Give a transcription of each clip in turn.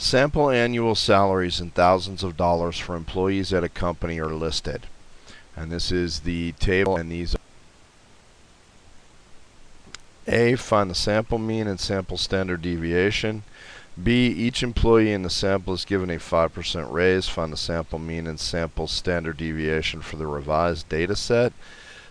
Sample annual salaries in thousands of dollars for employees at a company are listed. And this is the table, and these are A, find the sample mean and sample standard deviation. B, each employee in the sample is given a 5% raise. Find the sample mean and sample standard deviation for the revised data set.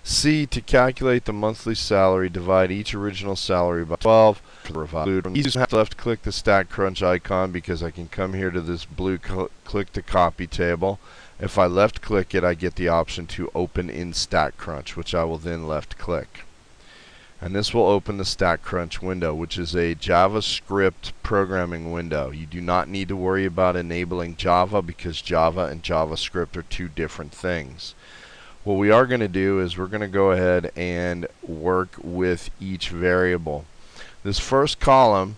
C, to calculate the monthly salary, divide each original salary by 12 for the revised. You just have to left click the StatCrunch icon because I can come here to this blue click to copy table. If I left click it, I get the option to open in StatCrunch, which I will then left click. And this will open the StatCrunch window, which is a JavaScript programming window. You do not need to worry about enabling Java because Java and JavaScript are two different things. What we are going to do is we're going to go ahead and work with each variable. This first column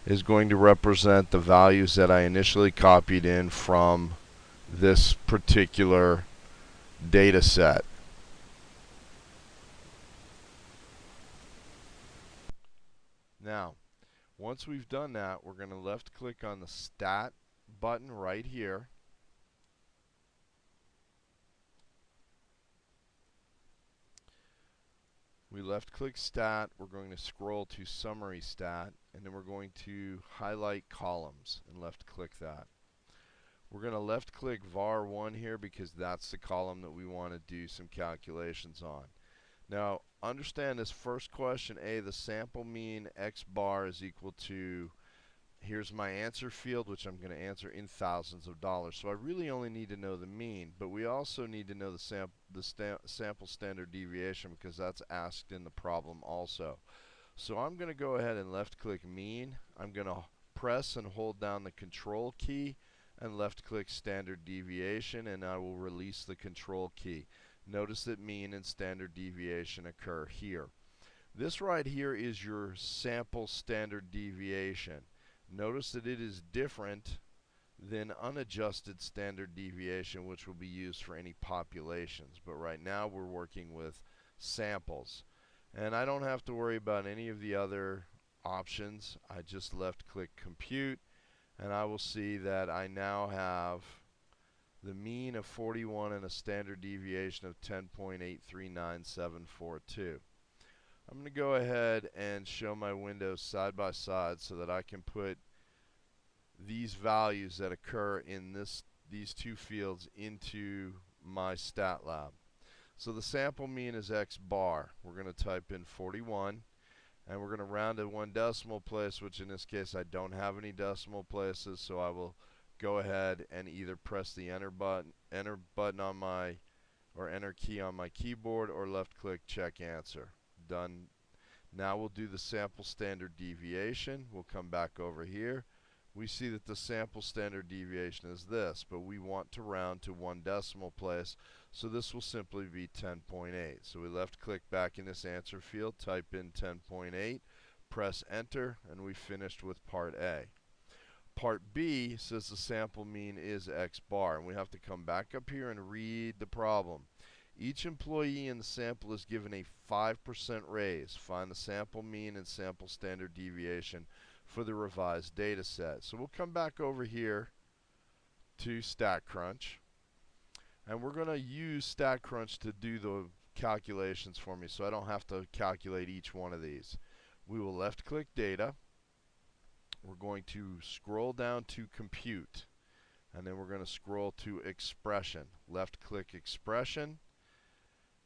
is going to represent the values that I initially copied in from this particular data set. Now, once we've done that, we're going to left click on the Stat button right here. We left click Stat, we're going to scroll to Summary Stat, and then we're going to highlight columns and left click that. We're going to left click var1 here because that's the column that we want to do some calculations on. Now, understand this first question, A, the sample mean x bar is equal to, here's my answer field, which I'm going to answer in thousands of dollars. So I really only need to know the mean, but we also need to know the sample standard deviation because that's asked in the problem also. So I'm going to go ahead and left click mean. I'm going to press and hold down the control key and left click standard deviation, and I will release the control key. Notice that mean and standard deviation occur here. This right here is your sample standard deviation. Notice that it is different than unadjusted standard deviation, which will be used for any populations. But right now we're working with samples. And I don't have to worry about any of the other options. I just left click compute, and I will see that I now have the mean of 41 and a standard deviation of 10.839742. I'm going to go ahead and show my windows side by side so that I can put these values that occur in these two fields into my stat lab. So the sample mean is x bar. We're going to type in 41, and we're going to round to one decimal place, which in this case I don't have any decimal places, so I will go ahead and either press the enter button on my, or enter key on my keyboard, or left click check answer. Done. Now we'll do the sample standard deviation. We'll come back over here. We see that the sample standard deviation is this, but we want to round to one decimal place, so this will simply be 10.8. So we left click back in this answer field, type in 10.8, press enter, and we finished with part A. Part B says the sample mean is x bar, and we have to come back up here and read the problem. Each employee in the sample is given a 5% raise. Find the sample mean and sample standard deviation for the revised data set. So we'll come back over here to StatCrunch, and we're going to use StatCrunch to do the calculations for me so I don't have to calculate each one of these. We will left click data. We're going to scroll down to compute, and then we're going to scroll to expression. Left click expression,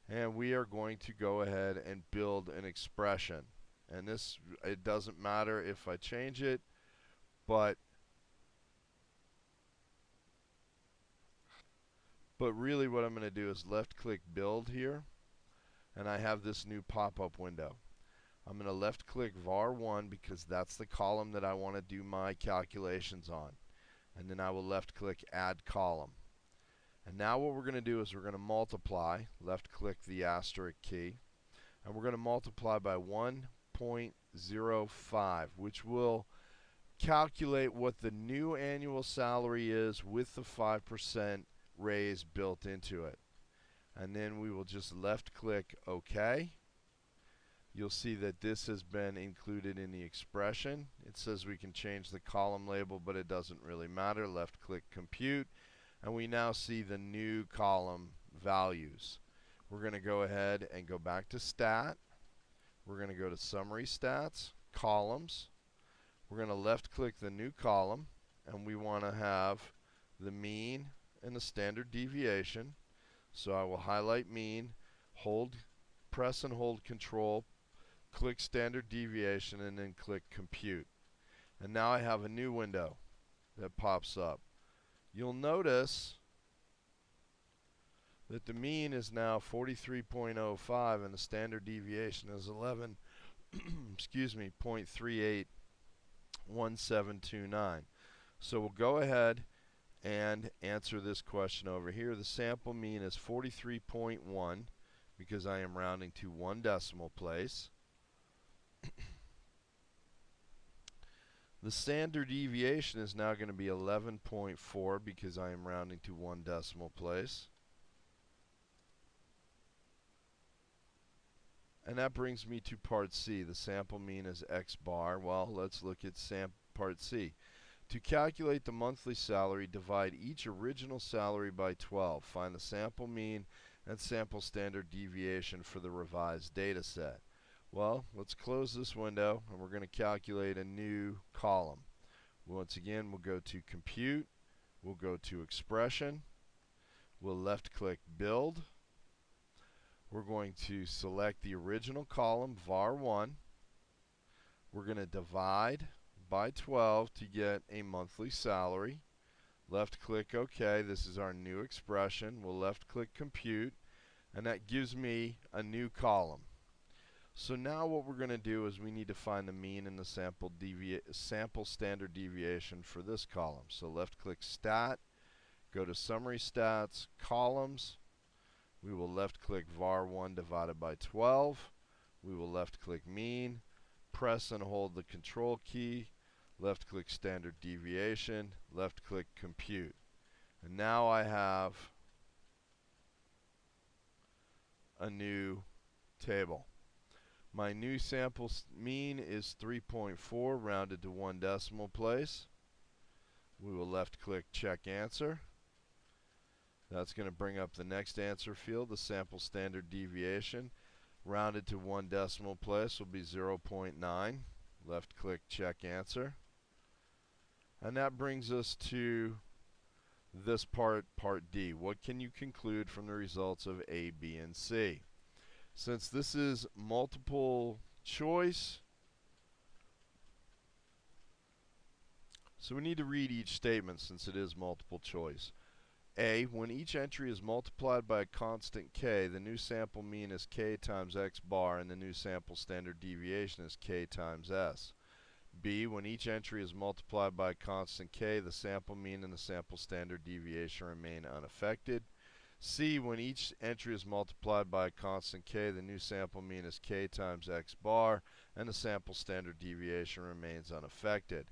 and we are going to go ahead and build an expression. And this, it doesn't matter if I change it, but really what I'm going to do is left click build here, and I have this new pop-up window. I'm going to left click var1 because that's the column that I want to do my calculations on. And then I will left click add column. And now what we're going to do is we're going to multiply, left click the asterisk key, and we're going to multiply by 1.05, which will calculate what the new annual salary is with the 5% raise built into it. And then we will just left click OK. you'll see that this has been included in the expression. It says we can change the column label, but it doesn't really matter. Left click compute, and we now see the new column values. We're going to go ahead and go back to stat. We're going to go to summary stats, columns. We're going to left click the new column, and we want to have the mean and the standard deviation. So I will highlight mean, press and hold control, click standard deviation, and then click compute. And now I have a new window that pops up. You'll notice that the mean is now 43.05 and the standard deviation is 11 excuse me, 0.381729. So we'll go ahead and answer this question over here. The sample mean is 43.1 because I am rounding to one decimal place. The standard deviation is now going to be 11.4 because I am rounding to one decimal place. And that brings me to part C. The sample mean is X bar. Well, let's look at part C. To calculate the monthly salary, divide each original salary by 12. Find the sample mean and sample standard deviation for the revised data set. Well, let's close this window, and we're going to calculate a new column. Once again, we'll go to compute. We'll go to expression. We'll left-click build. We're going to select the original column, var1. We're going to divide by 12 to get a monthly salary. Left click OK. This is our new expression. We'll left click compute, and that gives me a new column. So now what we're going to do is we need to find the mean and the sample standard deviation for this column. So left click stat, go to summary stats, columns. We will left click var1 divided by 12. We will left click mean, press and hold the control key, left click standard deviation, left click compute. And now I have a new table. My new sample mean is 3.4 rounded to one decimal place. We will left click check answer. That's going to bring up the next answer field, the sample standard deviation. Rounded to one decimal place will be 0.9. Left click check answer. And that brings us to this part D. What can you conclude from the results of A, B, and C? Since this is multiple choice, so we need to read each statement since it is multiple choice. A, when each entry is multiplied by a constant k, the new sample mean is k times x bar, and the new sample standard deviation is k times s. B, when each entry is multiplied by a constant k, the sample mean and the sample standard deviation remain unaffected. C, when each entry is multiplied by a constant k, the new sample mean is k times x bar, and the sample standard deviation remains unaffected.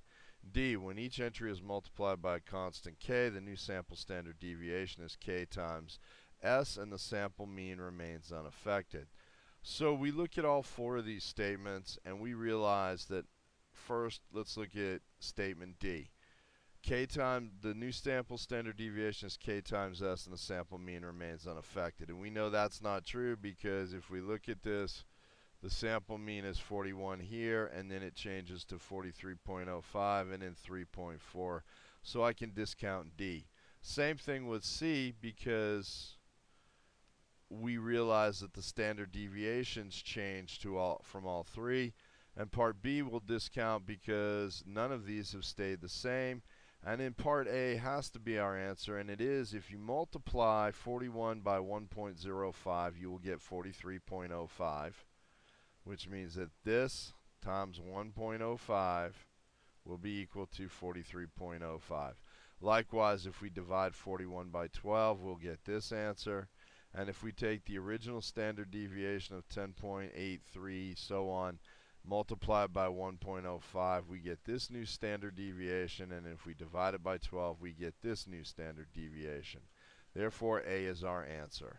D, when each entry is multiplied by a constant k, the new sample standard deviation is k times s, and the sample mean remains unaffected. So we look at all four of these statements, and we realize that first, let's look at statement D. The new sample standard deviation is k times s, and the sample mean remains unaffected. And we know that's not true because if we look at this, the sample mean is 41 here, and then it changes to 43.05 and then 3.4. So I can discount D. Same thing with C because we realize that the standard deviations change from all three. And part B will discount because none of these have stayed the same. And in part A has to be our answer, and it is if you multiply 41 by 1.05, you will get 43.05. Which means that this times 1.05 will be equal to 43.05. Likewise, if we divide 41 by 12, we'll get this answer. And if we take the original standard deviation of 10.83, so on, multiply by 1.05, we get this new standard deviation. And if we divide it by 12, we get this new standard deviation. Therefore, A is our answer.